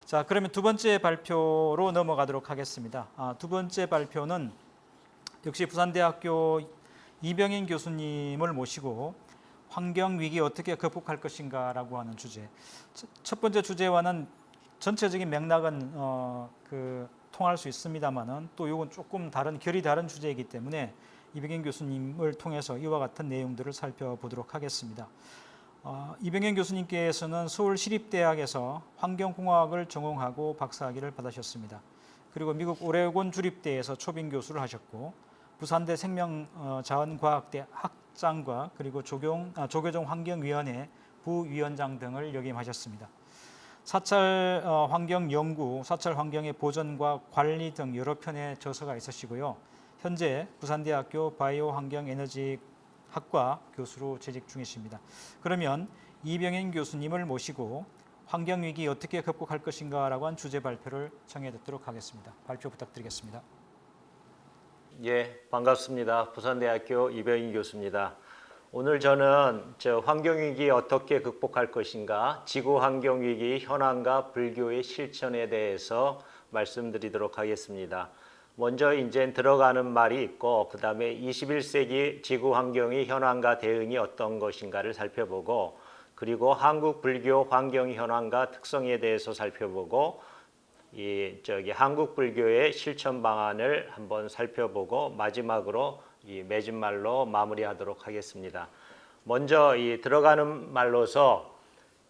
자, 그러면 두 번째 발표로 넘어가도록 하겠습니다. 두 번째 발표는 역시 부산대학교 이병인 교수님을 모시고 환경위기 어떻게 극복할 것인가라고 하는 주제. 첫 번째 주제와는 전체적인 맥락은 통할 수 있습니다만은 또 이건 조금 결이 다른 주제이기 때문에 이병인 교수님을 통해서 이와 같은 내용들을 살펴보도록 하겠습니다. 이병현 교수님께서는 서울시립대학에서 환경공학을 전공하고 박사학위를 받으셨습니다. 그리고 미국 오레곤 주립대에서 초빙 교수를 하셨고 부산대 생명자원과학대 학장과 그리고 조교정 환경위원회 부위원장 등을 역임하셨습니다. 사찰 환경 연구, 사찰 환경의 보존과 관리 등 여러 편의 저서가 있으시고요. 현재 부산대학교 바이오 환경 에너지 학과 교수로 재직 중이십니다. 그러면 이병현 교수님을 모시고 환경위기 어떻게 극복할 것인가라고 한 주제 발표를 청해 듣도록 하겠습니다. 발표 부탁드리겠습니다. 예, 반갑습니다. 부산대학교 이병인 교수입니다. 오늘 저는 환경위기 어떻게 극복할 것인가, 지구환경위기 현황과 불교의 실천에 대해서 말씀드리도록 하겠습니다. 먼저 이제 들어가는 말이 있고 그 다음에 21세기 지구환경의 현황과 대응이 어떤 것인가를 살펴보고 그리고 한국 불교 환경 현황과 특성에 대해서 살펴보고 한국 불교의 실천 방안을 한번 살펴보고 마지막으로 맺은 말로 마무리하도록 하겠습니다. 먼저 들어가는 말로서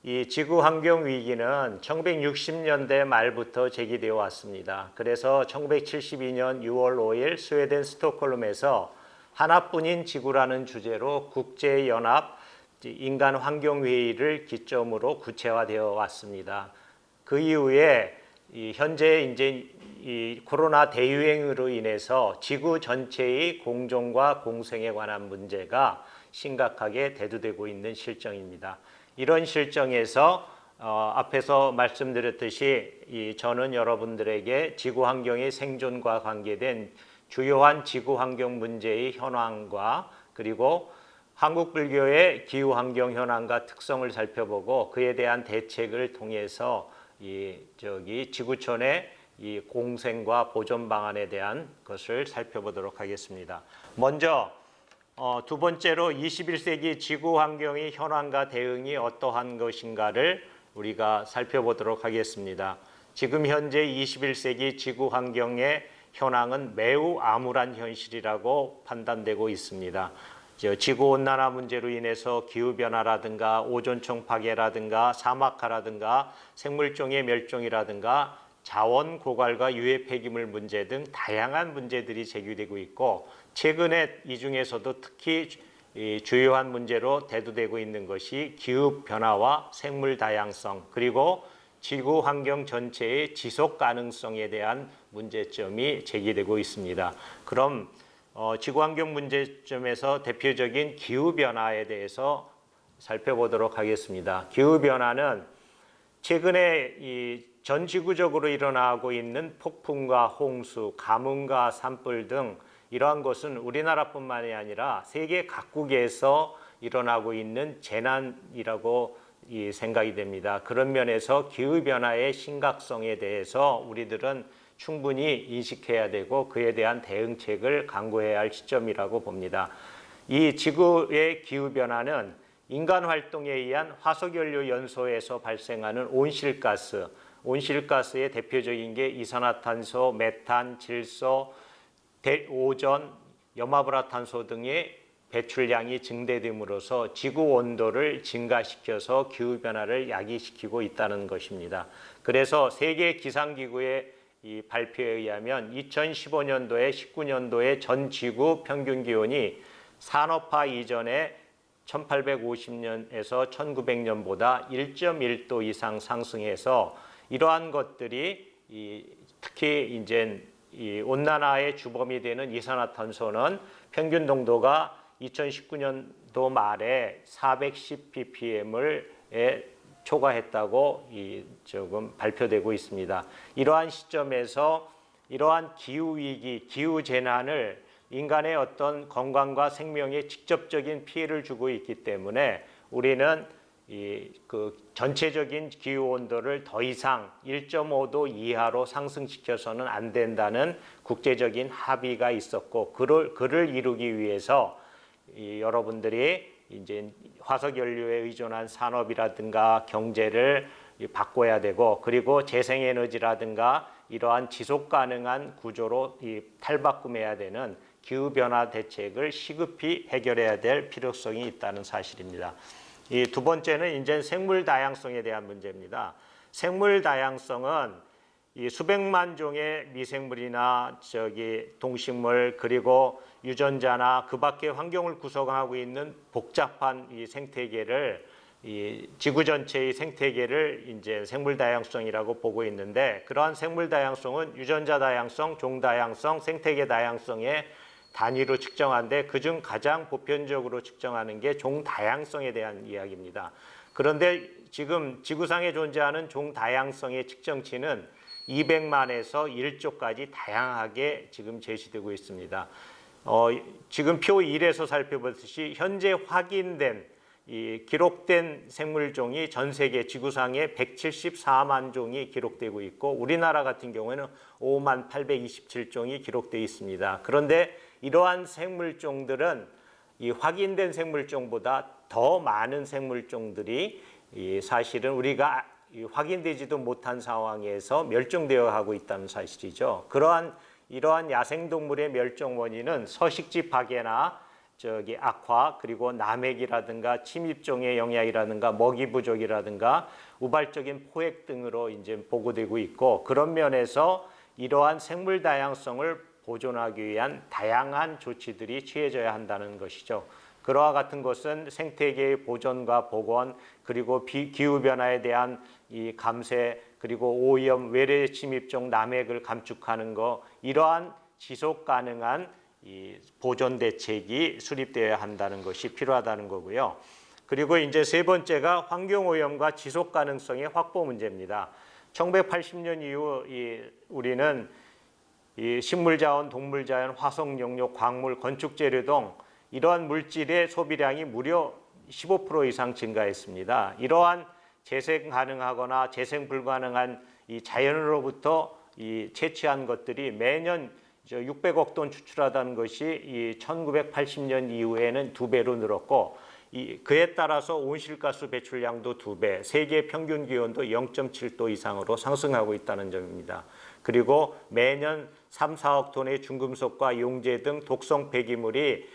이 지구환경 위기는 1960년대 말부터 제기되어 왔습니다. 그래서 1972년 6월 5일 스웨덴 스톡홀름에서 하나뿐인 지구라는 주제로 국제연합 인간환경회의를 기점으로 구체화되어 왔습니다. 그 이후에 현재 이제 이 코로나 대유행으로 인해서 지구 전체의 공존과 공생에 관한 문제가 심각하게 대두되고 있는 실정입니다. 이런 실정에서 앞에서 말씀드렸듯이 저는 여러분들에게 지구환경의 생존과 관계된 주요한 지구환경 문제의 현황과 그리고 한국 불교의 기후환경 현황과 특성을 살펴보고 그에 대한 대책을 통해서 지구촌의 이 공생과 보존 방안에 대한 것을 살펴보도록 하겠습니다. 먼저 두 번째로 21세기 지구 환경의 현황과 대응이 어떠한 것인가를 우리가 살펴보도록 하겠습니다. 지금 현재 21세기 지구 환경의 현황은 매우 암울한 현실이라고 판단되고 있습니다. 지구온난화 문제로 인해서 기후변화라든가 오존층 파괴라든가 사막화라든가 생물종의 멸종이라든가 자원 고갈과 유해 폐기물 문제 등 다양한 문제들이 제기되고 있고 최근에 이 중에서도 특히 주요한 문제로 대두되고 있는 것이 기후변화와 생물 다양성 그리고 지구 환경 전체의 지속 가능성에 대한 문제점이 제기되고 있습니다. 그럼 지구환경 문제점에서 대표적인 기후변화에 대해서 살펴보도록 하겠습니다. 기후변화는 최근에 전 지구적으로 일어나고 있는 폭풍과 홍수, 가뭄과 산불 등 이러한 것은 우리나라뿐만이 아니라 세계 각국에서 일어나고 있는 재난이라고 생각이 됩니다. 그런 면에서 기후변화의 심각성에 대해서 우리들은 충분히 인식해야 되고 그에 대한 대응책을 강구해야 할 시점이라고 봅니다. 이 지구의 기후변화는 인간 활동에 의한 화석연료 연소에서 발생하는 온실가스의 대표적인 게 이산화탄소, 메탄, 질소, 오존, 염화불화탄소 등의 배출량이 증대됨으로써 지구 온도를 증가시켜서 기후변화를 야기시키고 있다는 것입니다. 그래서 세계 기상기구의 이 발표에 의하면 2015년도에 19년도에 전 지구 평균 기온이 산업화 이전에 1850년에서 1900년보다 1.1도 이상 상승해서 이러한 것들이 특히 이제 이 온난화의 주범이 되는 이산화탄소는 평균 농도가 2019년도 말에 410 ppm을 초과했다고 조금 발표되고 있습니다. 이러한 시점에서 이러한 기후위기, 기후재난을 인간의 어떤 건강과 생명에 직접적인 피해를 주고 있기 때문에 우리는 그 전체적인 기후 온도를 더 이상 1.5도 이하로 상승시켜서는 안 된다는 국제적인 합의가 있었고, 그를 이루기 위해서 여러분들이 이제 화석 연료에 의존한 산업이라든가 경제를 바꿔야 되고, 그리고 재생에너지라든가 이러한 지속 가능한 구조로 탈바꿈해야 되는 기후 변화 대책을 시급히 해결해야 될 필요성이 있다는 사실입니다. 이 두 번째는 이제 생물 다양성에 대한 문제입니다. 생물 다양성은 이 수백만 종의 미생물이나 동식물, 그리고 유전자나 그 밖의 환경을 구성하고 있는 복잡한 이 생태계를, 이 지구 전체의 생태계를 이제 생물 다양성이라고 보고 있는데, 그러한 생물 다양성은 유전자 다양성, 종 다양성, 생태계 다양성의 단위로 측정하는데, 그중 가장 보편적으로 측정하는 게 종 다양성에 대한 이야기입니다. 그런데 지금 지구상에 존재하는 종 다양성의 측정치는 200만에서 1조까지 다양하게 지금 제시되고 있습니다. 지금 표 1에서 살펴보듯이 현재 확인된 이 기록된 생물종이 전 세계 지구상에 174만 종이 기록되고 있고, 우리나라 같은 경우에는 5만 827종이 기록되어 있습니다. 그런데 이러한 생물종들은 이 확인된 생물종보다 더 많은 생물종들이 사실은 우리가 확인되지도 못한 상황에서 멸종되어 가고 있다는 사실이죠. 이러한 야생동물의 멸종 원인은 서식지 파괴나 악화, 그리고 남획이라든가 침입종의 영향이라든가 먹이 부족이라든가 우발적인 포획 등으로 이제 보고되고 있고, 그런 면에서 이러한 생물 다양성을 보존하기 위한 다양한 조치들이 취해져야 한다는 것이죠. 그와 같은 것은 생태계의 보존과 복원, 그리고 기후 변화에 대한 이 감세, 그리고 오염, 외래 침입종 남획을 감축하는 것, 이러한 지속 가능한 이 보존 대책이 수립되어야 한다는 것이 필요하다는 거고요. 그리고 이제 세 번째가 환경 오염과 지속 가능성의 확보 문제입니다. 1980년 이후 우리는 이 식물자원, 동물자원, 화석 용료, 광물, 건축 재료 등 이러한 물질의 소비량이 무려 15% 이상 증가했습니다. 이러한 재생 가능하거나 재생 불가능한 이 자연으로부터 채취한 것들이 매년 600억 톤 추출하다는 것이 이 1980년 이후에는 2배로 늘었고, 그에 따라서 온실가스 배출량도 2배, 세계 평균 기온도 0.7도 이상으로 상승하고 있다는 점입니다. 그리고 매년 3, 4억 톤의 중금속과 용재 등 독성 폐기물이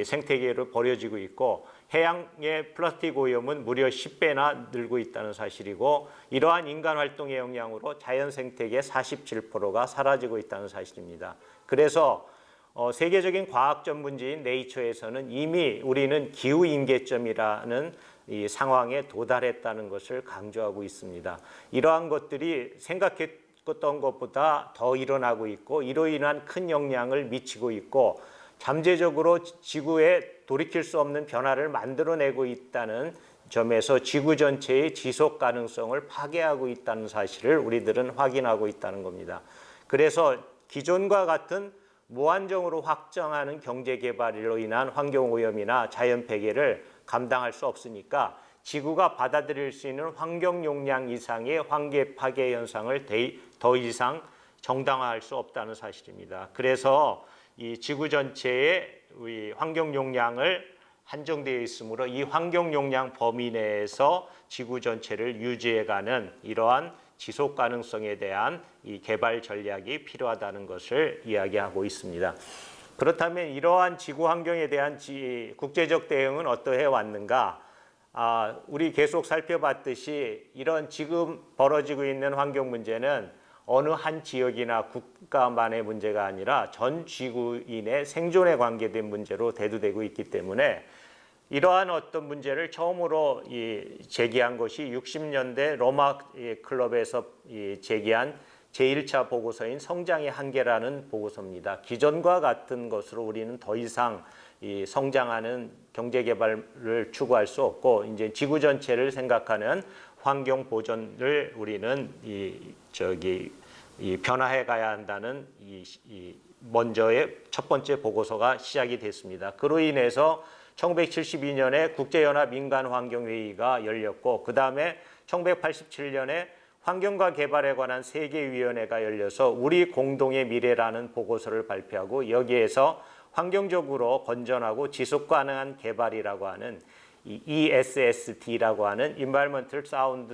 생태계로 버려지고 있고, 해양의 플라스틱 오염은 무려 10배나 늘고 있다는 사실이고, 이러한 인간 활동의 영향으로 자연 생태계 47%가 사라지고 있다는 사실입니다. 그래서 세계적인 과학 전문지인 네이처에서는 이미 우리는 기후 임계점이라는 이 상황에 도달했다는 것을 강조하고 있습니다. 이러한 것들이 생각했던 것보다 더 일어나고 있고, 이로 인한 큰 영향을 미치고 있고, 잠재적으로 지구에 돌이킬 수 없는 변화를 만들어내고 있다는 점에서 지구 전체의 지속 가능성을 파괴하고 있다는 사실을 우리들은 확인하고 있다는 겁니다. 그래서 기존과 같은 무한정으로 확장하는 경제 개발로 인한 환경 오염이나 자연 폐해를 감당할 수 없으니까 지구가 받아들일 수 있는 환경 용량 이상의 환경 파괴 현상을 더 이상 정당화할 수 없다는 사실입니다. 그래서 이 지구 전체의 환경 용량을 한정되어 있으므로 이 환경 용량 범위 내에서 지구 전체를 유지해가는 이러한 지속 가능성에 대한 이 개발 전략이 필요하다는 것을 이야기하고 있습니다. 그렇다면 이러한 지구 환경에 대한 국제적 대응은 어떠해 왔는가? 우리 계속 살펴봤듯이 이런 지금 벌어지고 있는 환경 문제는 어느 한 지역이나 국가만의 문제가 아니라 전 지구인의 생존에 관계된 문제로 대두되고 있기 때문에 이러한 어떤 문제를 처음으로 제기한 것이 60년대 로마 클럽에서 제기한 제1차 보고서인 성장의 한계라는 보고서입니다. 기존과 같은 것으로 우리는 더 이상 성장하는 경제 개발을 추구할 수 없고, 이제 지구 전체를 생각하는 환경 보존을 우리는 변화해 가야 한다는 먼저의 첫 번째 보고서가 시작이 됐습니다. 그로 인해서 1972년에 국제연합 민간환경회의가 열렸고 그 다음에 1987년에 환경과 개발에 관한 세계위원회가 열려서 우리 공동의 미래라는 보고서를 발표하고 여기에서 환경적으로 건전하고 지속가능한 개발이라고 하는 이 ESSD라고 하는 Environmental Sound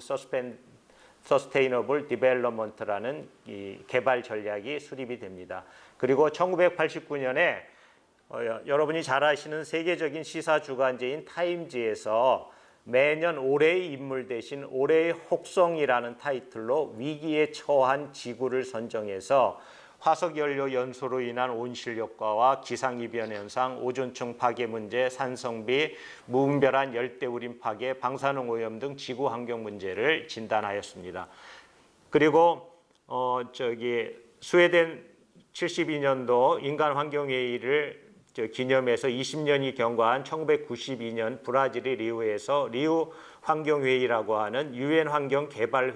Sustainable Development라는 이 개발 전략이 수립이 됩니다. 그리고 1989년에 여러분이 잘 아시는 세계적인 시사 주간지인 타임지에서 매년 올해의 인물 대신 올해의 혹성이라는 타이틀로 위기에 처한 지구를 선정해서 화석연료 연소로 인한 온실효과와 기상이변 현상, 오존층 파괴 문제, 산성비, 무분별한 열대우림 파괴, 방사능 오염 등 지구 환경 문제를 진단하였습니다. 그리고 스웨덴 72년도 인간환경회의를 기념해서 20년이 경과한 1992년 브라질의 리우에서 리우 환경회의라고 하는 유엔 환경 개발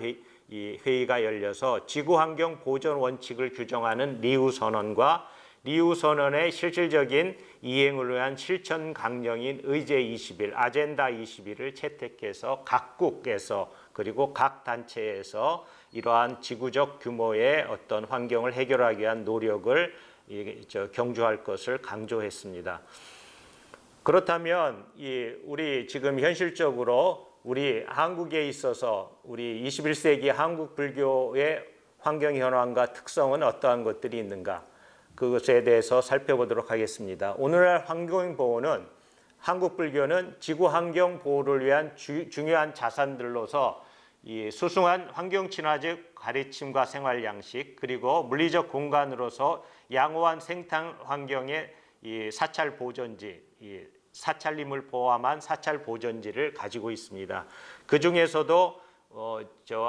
회의가 열려서 지구 환경 보존 원칙을 규정하는 리우 선언과 리우 선언의 실질적인 이행을 위한 실천 강령인 의제 20일, 아젠다 21을 채택해서 각국에서 그리고 각 단체에서 이러한 지구적 규모의 어떤 환경을 해결하기 위한 노력을 경주할 것을 강조했습니다. 그렇다면 우리 지금 현실적으로 우리 한국에 있어서 우리 21세기 한국 불교의 환경 현황과 특성은 어떠한 것들이 있는가? 그것에 대해서 살펴보도록 하겠습니다. 오늘날 환경 보호는 한국 불교는 지구 환경 보호를 위한 중요한 자산들로서 이 수승한 환경 친화적 가르침과 생활 양식 그리고 물리적 공간으로서 양호한 생態 환경의 이 사찰 보존지, 사찰림을 포함한 사찰 보존지를 가지고 있습니다. 그 중에서도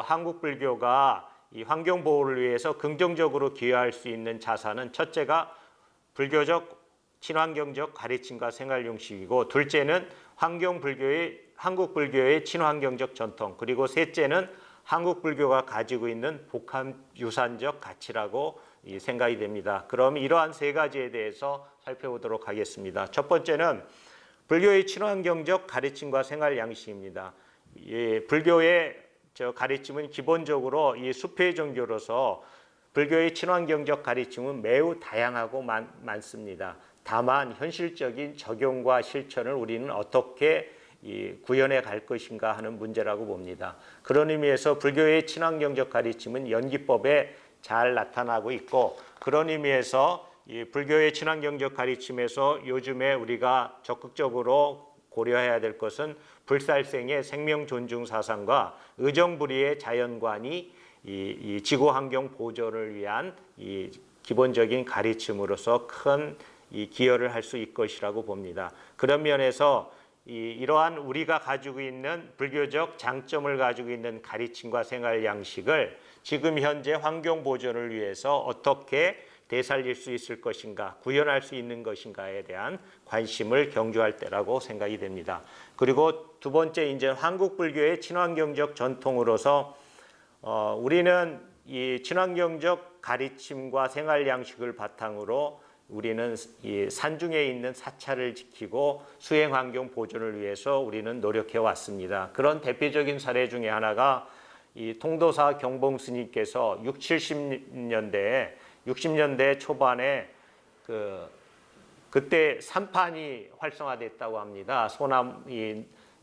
한국 불교가 이 환경 보호를 위해서 긍정적으로 기여할 수 있는 자산은 첫째가 불교적 친환경적 가르침과 생활 용식이고 둘째는 한국 불교의 친환경적 전통 그리고 셋째는 한국 불교가 가지고 있는 복합 유산적 가치라고 생각이 됩니다. 그럼 이러한 세 가지에 대해서 살펴보도록 하겠습니다. 첫 번째는 불교의 친환경적 가르침과 생활 양식입니다. 불교의 가르침은 기본적으로 이 수필 종교로서 불교의 친환경적 가르침은 매우 다양하고 많습니다. 다만 현실적인 적용과 실천을 우리는 어떻게 구현해 갈 것인가 하는 문제라고 봅니다. 그런 의미에서 불교의 친환경적 가르침은 연기법에 잘 나타나고 있고 그런 의미에서 이 불교의 친환경적 가르침에서 요즘에 우리가 적극적으로 고려해야 될 것은 불살생의 생명 존중 사상과 의정부리의 자연관이 이 지구 환경 보존을 위한 이 기본적인 가르침으로서 큰 기여를 할 수 있을 것이라고 봅니다. 그런 면에서 이러한 우리가 가지고 있는 불교적 장점을 가지고 있는 가르침과 생활 양식을 지금 현재 환경 보존을 위해서 어떻게 되살릴 수 있을 것인가, 구현할 수 있는 것인가에 대한 관심을 경주할 때라고 생각이 됩니다. 그리고 두 번째 이제 한국 불교의 친환경적 전통으로서 우리는 이 친환경적 가르침과 생활 양식을 바탕으로 우리는 이 산중에 있는 사찰을 지키고 수행 환경 보존을 위해서 우리는 노력해 왔습니다. 그런 대표적인 사례 중에 하나가 이 통도사 경봉 스님께서 60년대 초반에 그때 산판이 활성화됐다고 합니다.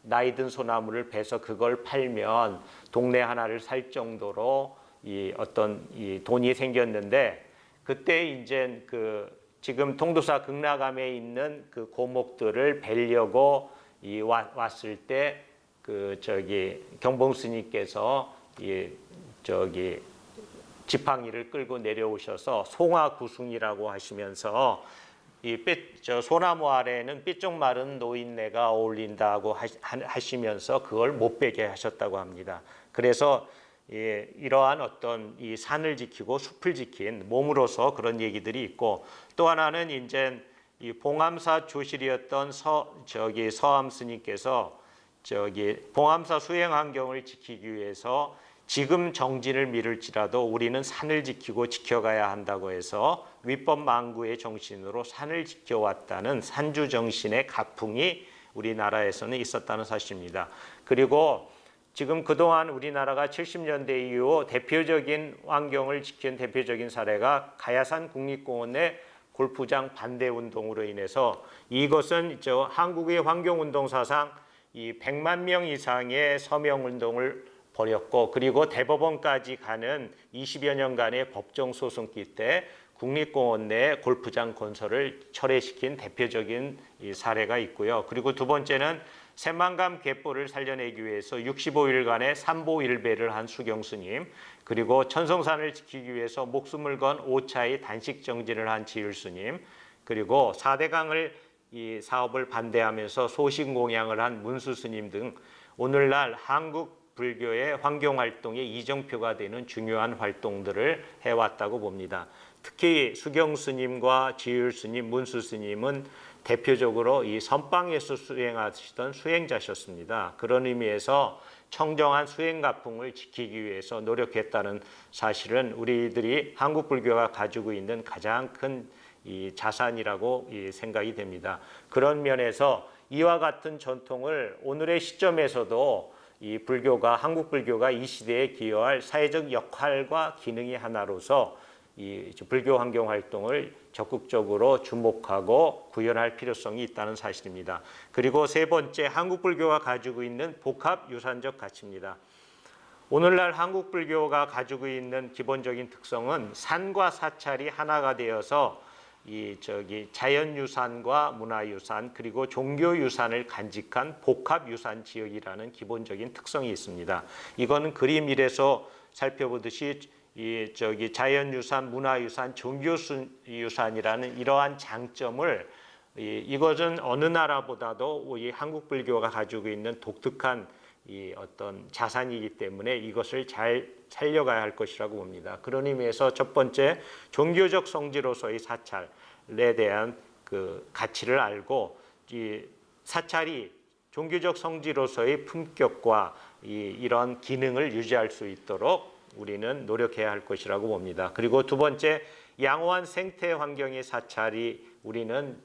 나이 든 소나무를 베서 그걸 팔면 동네 하나를 살 정도로 어떤 돈이 생겼는데 그때 이제 지금 통도사 극락암에 있는 그 고목들을 뵈려고 왔을 때 경봉 스님께서 지팡이를 끌고 내려오셔서 송화구승이라고 하시면서 소나무 아래에는 삐쭉 마른 노인네가 어울린다고 하시면서 그걸 못 베게 하셨다고 합니다. 그래서 이러한 어떤 이 산을 지키고 숲을 지킨 몸으로서 그런 얘기들이 있고 또 하나는 이제 이 봉암사 조실이었던 서암 스님께서 봉암사 수행 환경을 지키기 위해서 지금 정진을 미룰지라도 우리는 산을 지키고 지켜가야 한다고 해서 위법망구의 정신으로 산을 지켜왔다는 산주 정신의 가풍이 우리나라에서는 있었다는 사실입니다. 그리고 지금 그동안 우리나라가 70년대 이후 대표적인 환경을 지킨 대표적인 사례가 가야산 국립공원의 골프장 반대 운동으로 인해서 이것은 한국의 환경운동 사상 이 100만 명 이상의 서명 운동을 벌였고 그리고 대법원까지 가는 20여 년간의 법정 소송 끝에 국립공원 내 골프장 건설을 철회시킨 대표적인 사례가 있고요. 그리고 두 번째는 새만금 갯벌을 살려내기 위해서 65일간의 삼보일배를 한 수경스님, 그리고 천성산을 지키기 위해서 목숨을 건 5차의 단식 정진을 한 지율스님, 그리고 4대강을 이 사업을 반대하면서 소신공양을 한 문수스님 등 오늘날 한국 불교의 환경활동의 이정표가 되는 중요한 활동들을 해왔다고 봅니다. 특히 수경스님과 지율스님, 문수스님은 대표적으로 이 선방에서 수행하시던 수행자셨습니다. 그런 의미에서 청정한 수행가풍을 지키기 위해서 노력했다는 사실은 우리들이 한국 불교가 가지고 있는 가장 큰 이 자산이라고 생각이 됩니다. 그런 면에서 이와 같은 전통을 오늘의 시점에서도 이 불교가 한국 불교가 이 시대에 기여할 사회적 역할과 기능이 하나로서 이 불교 환경 활동을 적극적으로 주목하고 구현할 필요성이 있다는 사실입니다. 그리고 세 번째, 한국 불교가 가지고 있는 복합 유산적 가치입니다. 오늘날 한국 불교가 가지고 있는 기본적인 특성은 산과 사찰이 하나가 되어서 자연유산과 문화유산 그리고 종교유산을 간직한 복합유산 지역이라는 기본적인 특성이 있습니다. 이거는 그림 1에서 살펴보듯이 자연유산, 문화유산, 종교유산이라는 이러한 장점을 이것은 어느 나라보다도 이 한국 불교가 가지고 있는 독특한 이 어떤 자산이기 때문에 이것을 잘 살려가야 할 것이라고 봅니다. 그런 의미에서 첫 번째, 종교적 성지로서의 사찰에 대한 그 가치를 알고 이 사찰이 종교적 성지로서의 품격과 이런 기능을 유지할 수 있도록 우리는 노력해야 할 것이라고 봅니다. 그리고 두 번째, 양호한 생태 환경의 사찰이 우리는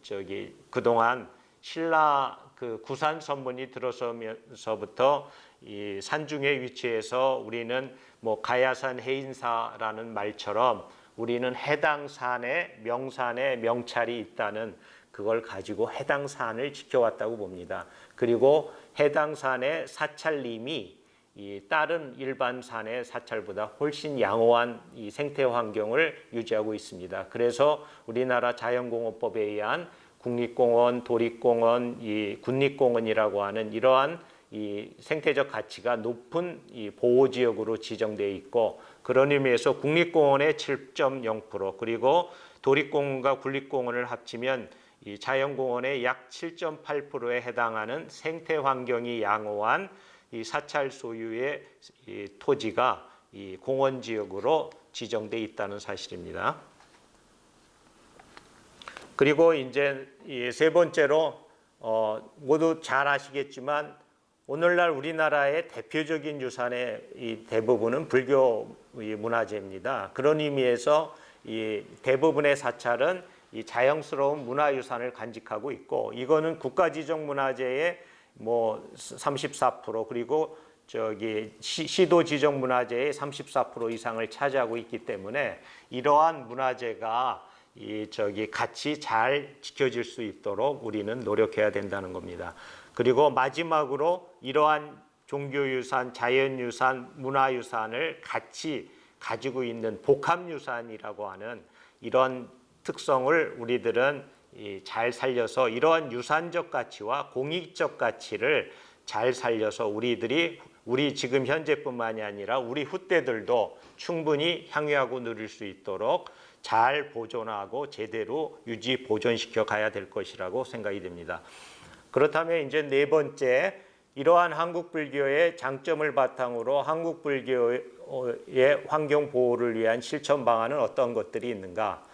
그동안 신라 그 구산 선문이 들어서면서부터 이 산중에 위치해서 우리는 뭐 가야산 해인사라는 말처럼 우리는 해당 산에 명산에 명찰이 있다는 그걸 가지고 해당 산을 지켜왔다고 봅니다. 그리고 해당 산의 사찰림이 이 다른 일반 산의 사찰보다 훨씬 양호한 이 생태 환경을 유지하고 있습니다. 그래서 우리나라 자연공원법에 의한 국립공원, 도립공원, 이 군립공원이라고 하는 이러한 이 생태적 가치가 높은 이 보호지역으로 지정되어 있고 그런 의미에서 국립공원의 7.0% 그리고 도립공원과 군립공원을 합치면 이 자연공원의 약 7.8%에 해당하는 생태 환경이 양호한 이 사찰 소유의 이 토지가 이 공원 지역으로 지정되어 있다는 사실입니다. 그리고 이제 이 세 번째로 모두 잘 아시겠지만 오늘날 우리나라의 대표적인 유산의 이 대부분은 불교 문화재입니다. 그런 의미에서 이 대부분의 사찰은 이 자연스러운 문화유산을 간직하고 있고 이거는 국가지정 문화재의 뭐 34% 그리고 시도 지정 문화재의 34% 이상을 차지하고 있기 때문에 이러한 문화재가 같이 잘 지켜질 수 있도록 우리는 노력해야 된다는 겁니다. 그리고 마지막으로 이러한 종교유산, 자연유산, 문화유산을 같이 가지고 있는 복합유산이라고 하는 이런 특성을 우리들은 잘 살려서 이러한 유산적 가치와 공익적 가치를 잘 살려서 우리 지금 현재뿐만이 아니라 우리 후대들도 충분히 향유하고 누릴 수 있도록 잘 보존하고 제대로 유지 보존시켜 가야 될 것이라고 생각이 됩니다. 그렇다면 이제 네 번째, 이러한 한국 불교의 장점을 바탕으로 한국 불교의 환경 보호를 위한 실천 방안은 어떤 것들이 있는가?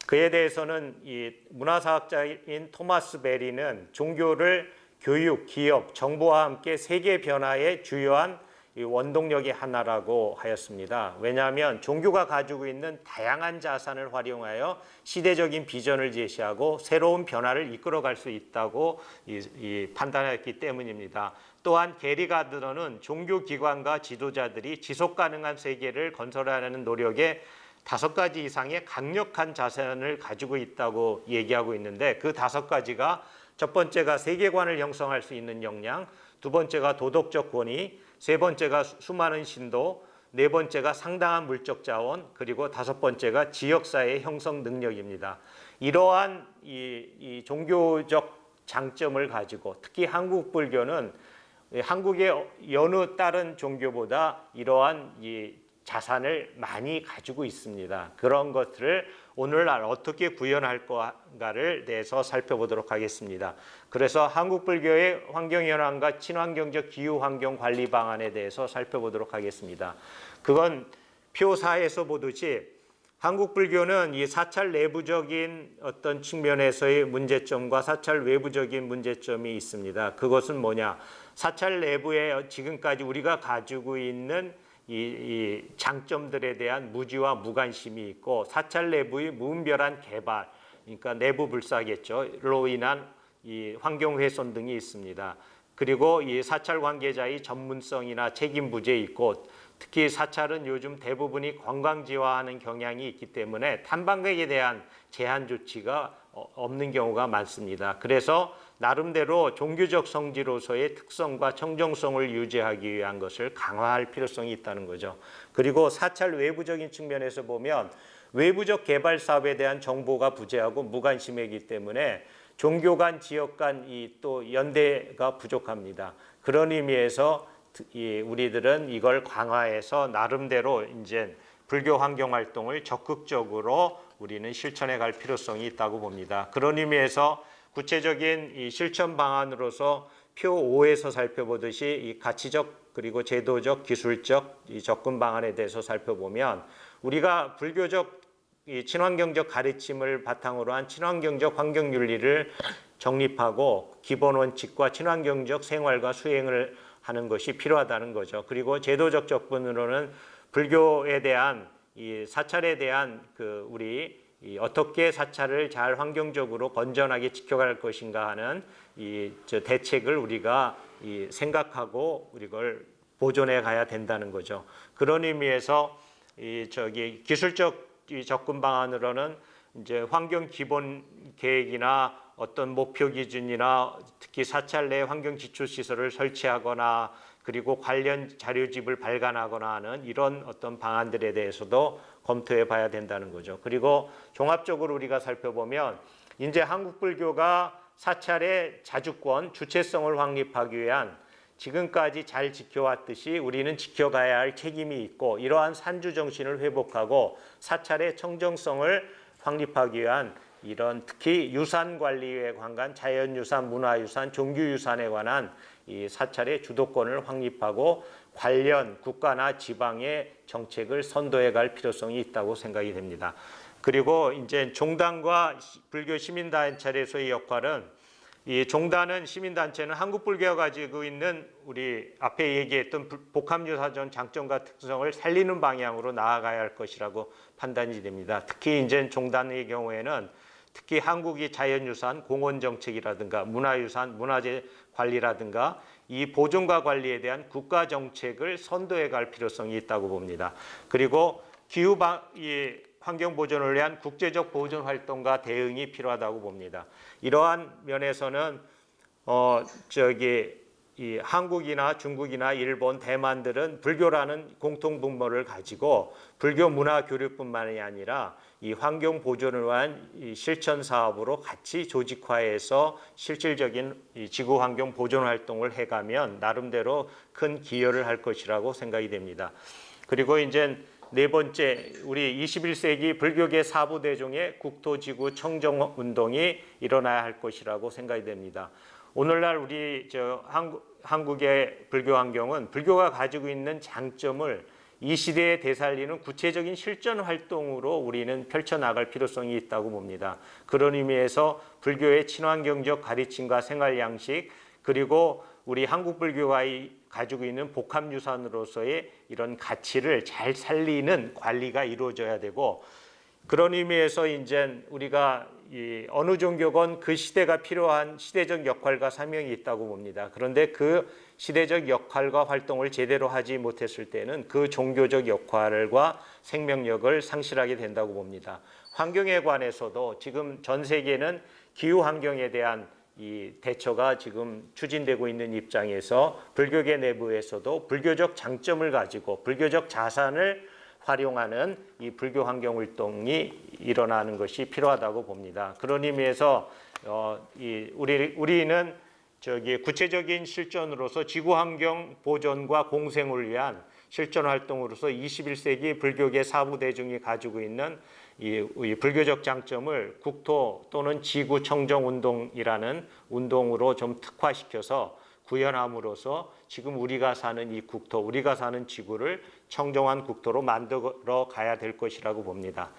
그에 대해서는 이 문화사학자인 토마스 베리는 종교를 교육, 기업, 정보와 함께 세계 변화의 주요한 이 원동력의 하나라고 하였습니다. 왜냐하면 종교가 가지고 있는 다양한 자산을 활용하여 시대적인 비전을 제시하고 새로운 변화를 이끌어갈 수 있다고 판단했기 때문입니다. 또한 게리 가드너는 종교기관과 지도자들이 지속가능한 세계를 건설하려는 노력에 5가지 이상의 강력한 자산을 가지고 있다고 얘기하고 있는데, 그 5가지가 첫 번째가 세계관을 형성할 수 있는 역량, 두 번째가 도덕적 권위, 세 번째가 수많은 신도, 네 번째가 상당한 물적 자원, 그리고 5번째가 지역사회 형성 능력입니다. 이러한 이 종교적 장점을 가지고 특히 한국 불교는 한국의 여느 다른 종교보다 이러한 이 자산을 많이 가지고 있습니다. 그런 것들을 오늘날 어떻게 구현할 건가를 대해서 살펴보도록 하겠습니다. 그래서 한국 불교의 환경현황과 친환경적 기후환경 관리 방안에 대해서 살펴보도록 하겠습니다. 그건 표 4에서 보듯이 한국 불교는 이 사찰 내부적인 어떤 측면에서의 문제점과 사찰 외부적인 문제점이 있습니다. 그것은 뭐냐? 사찰 내부에 지금까지 우리가 가지고 있는 이 장점들에 대한 무지와 무관심이 있고, 사찰 내부의 무분별한 개발, 그러니까 내부 불사겠죠,로 인한 이 환경 훼손 등이 있습니다. 그리고 이 사찰 관계자의 전문성이나 책임 부재에 있고, 특히 사찰은 요즘 대부분이 관광지화하는 경향이 있기 때문에 탐방객에 대한 제한 조치가 없는 경우가 많습니다. 그래서 나름대로 종교적 성지로서의 특성과 청정성을 유지하기 위한 것을 강화할 필요성이 있다는 거죠. 그리고 사찰 외부적인 측면에서 보면 외부적 개발 사업에 대한 정보가 부재하고 무관심이기 때문에 종교 간, 지역 간 또 연대가 부족합니다. 그런 의미에서 우리들은 이걸 강화해서 나름대로 이제 불교 환경 활동을 적극적으로 우리는 실천해 갈 필요성이 있다고 봅니다. 그런 의미에서 구체적인 이 실천 방안으로서 표 5에서 살펴보듯이 이 가치적 그리고 제도적, 기술적 이 접근 방안에 대해서 살펴보면, 우리가 불교적 이 친환경적 가르침을 바탕으로 한 친환경적 환경윤리를 정립하고 기본 원칙과 친환경적 생활과 수행을 하는 것이 필요하다는 거죠. 그리고 제도적 접근으로는 불교에 대한 이 사찰에 대한 우리 어떻게 사찰을 잘 환경적으로 건전하게 지켜갈 것인가 하는 대책을 우리가 생각하고 이걸 보존해 가야 된다는 거죠. 그런 의미에서 기술적 접근 방안으로는 이제 환경 기본 계획이나 어떤 목표 기준이나 특히 사찰 내 환경 지출 시설을 설치하거나 그리고 관련 자료집을 발간하거나 하는 이런 어떤 방안들에 대해서도 검토해 봐야 된다는 거죠. 그리고 종합적으로 우리가 살펴보면 이제 한국 불교가 사찰의 자주권, 주체성을 확립하기 위한 지금까지 잘 지켜왔듯이 우리는 지켜가야 할 책임이 있고, 이러한 산주 정신을 회복하고 사찰의 청정성을 확립하기 위한 이런 특히 유산 관리에 관한 자연유산, 문화유산, 종교유산에 관한 이 사찰의 주도권을 확립하고 관련 국가나 지방의 정책을 선도해 갈 필요성이 있다고 생각이 됩니다. 그리고 이제 종단과 불교 시민단체에서의 역할은, 이 종단은 시민단체는 한국 불교가 가지고 있는 우리 앞에 얘기했던 복합유사전 장점과 특성을 살리는 방향으로 나아가야 할 것이라고 판단이 됩니다. 특히 이제 종단의 경우에는 특히 한국이 자연유산, 공원정책이라든가 문화유산, 문화재 관리라든가 이 보존과 관리에 대한 국가 정책을 선도해 갈 필요성이 있다고 봅니다. 그리고 환경 보존을 위한 국제적 보존 활동과 대응이 필요하다고 봅니다. 이러한 면에서는 이 한국이나 중국이나 일본, 대만들은 불교라는 공통 분모를 가지고 불교 문화 교류뿐만이 아니라 이 환경 보존을 위한 이 실천 사업으로 같이 조직화해서 실질적인 이 지구 환경 보존 활동을 해가면 나름대로 큰 기여를 할 것이라고 생각이 됩니다. 그리고 이제 네 번째, 우리 21세기 불교계 사부대종의 국토지구 청정 운동이 일어나야 할 것이라고 생각이 됩니다. 오늘날 우리 한국의 불교 환경은 불교가 가지고 있는 장점을 이 시대에 되살리는 구체적인 실전 활동으로 우리는 펼쳐나갈 필요성이 있다고 봅니다. 그런 의미에서 불교의 친환경적 가르침과 생활 양식, 그리고 우리 한국 불교가 가지고 있는 복합유산으로서의 이런 가치를 잘 살리는 관리가 이루어져야 되고, 그런 의미에서 이제 우리가 이 어느 종교건 그 시대가 필요한 시대적 역할과 사명이 있다고 봅니다. 그런데 그 시대적 역할과 활동을 제대로 하지 못했을 때는 그 종교적 역할과 생명력을 상실하게 된다고 봅니다. 환경에 관해서도 지금 전 세계는 기후 환경에 대한 이 대처가 지금 추진되고 있는 입장에서 불교계 내부에서도 불교적 장점을 가지고 불교적 자산을 활용하는 이 불교 환경 활동이 일어나는 것이 필요하다고 봅니다. 그런 의미에서 우리는 구체적인 실전으로서 지구 환경 보존과 공생을 위한 실전 활동으로서 21세기 불교계 사부 대중이 가지고 있는 이 불교적 장점을 국토 또는 지구 청정 운동이라는 운동으로 좀 특화시켜서 구현함으로써 지금 우리가 사는 이 국토, 우리가 사는 지구를 청정한 국토로 만들어 가야 될 것이라고 봅니다.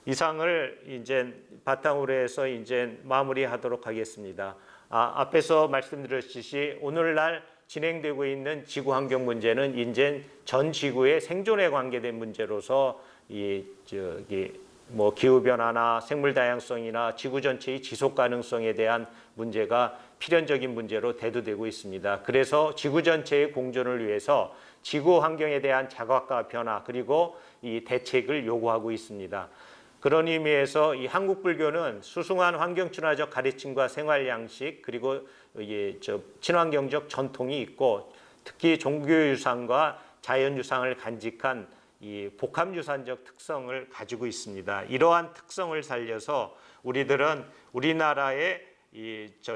이상을 이제 바탕으로 해서 이제 마무리하도록 하겠습니다. 앞에서 말씀드렸듯이 오늘날 진행되고 있는 지구 환경 문제는 이제 전 지구의 생존에 관계된 문제로서 기후 변화나 생물 다양성이나 지구 전체의 지속 가능성에 대한 문제가 필연적인 문제로 대두되고 있습니다. 그래서 지구 전체의 공존을 위해서 지구 환경에 대한 자각과 변화 그리고 이 대책을 요구하고 있습니다. 그런 의미에서 이 한국 불교는 수승한 환경 친화적 가르침과 생활 양식 그리고 친환경적 전통이 있고 특히 종교 유산과 자연 유산을 간직한 이 복합유산적 특성을 가지고 있습니다. 이러한 특성을 살려서 우리들은 우리나라의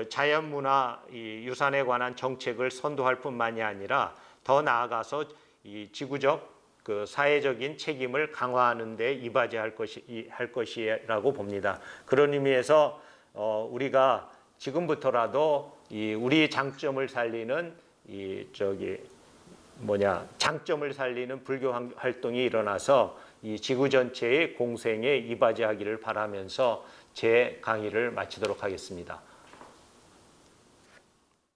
자연문화 유산에 관한 정책을 선도할 뿐만이 아니라 더 나아가서 이 지구적 사회적인 책임을 강화하는 데 이바지할 것이라고 봅니다. 그런 의미에서 우리가 지금부터라도 우리 장점을 살리는 장점을 살리는 불교 활동이 일어나서 이 지구 전체의 공생에 이바지하기를 바라면서 제 강의를 마치도록 하겠습니다.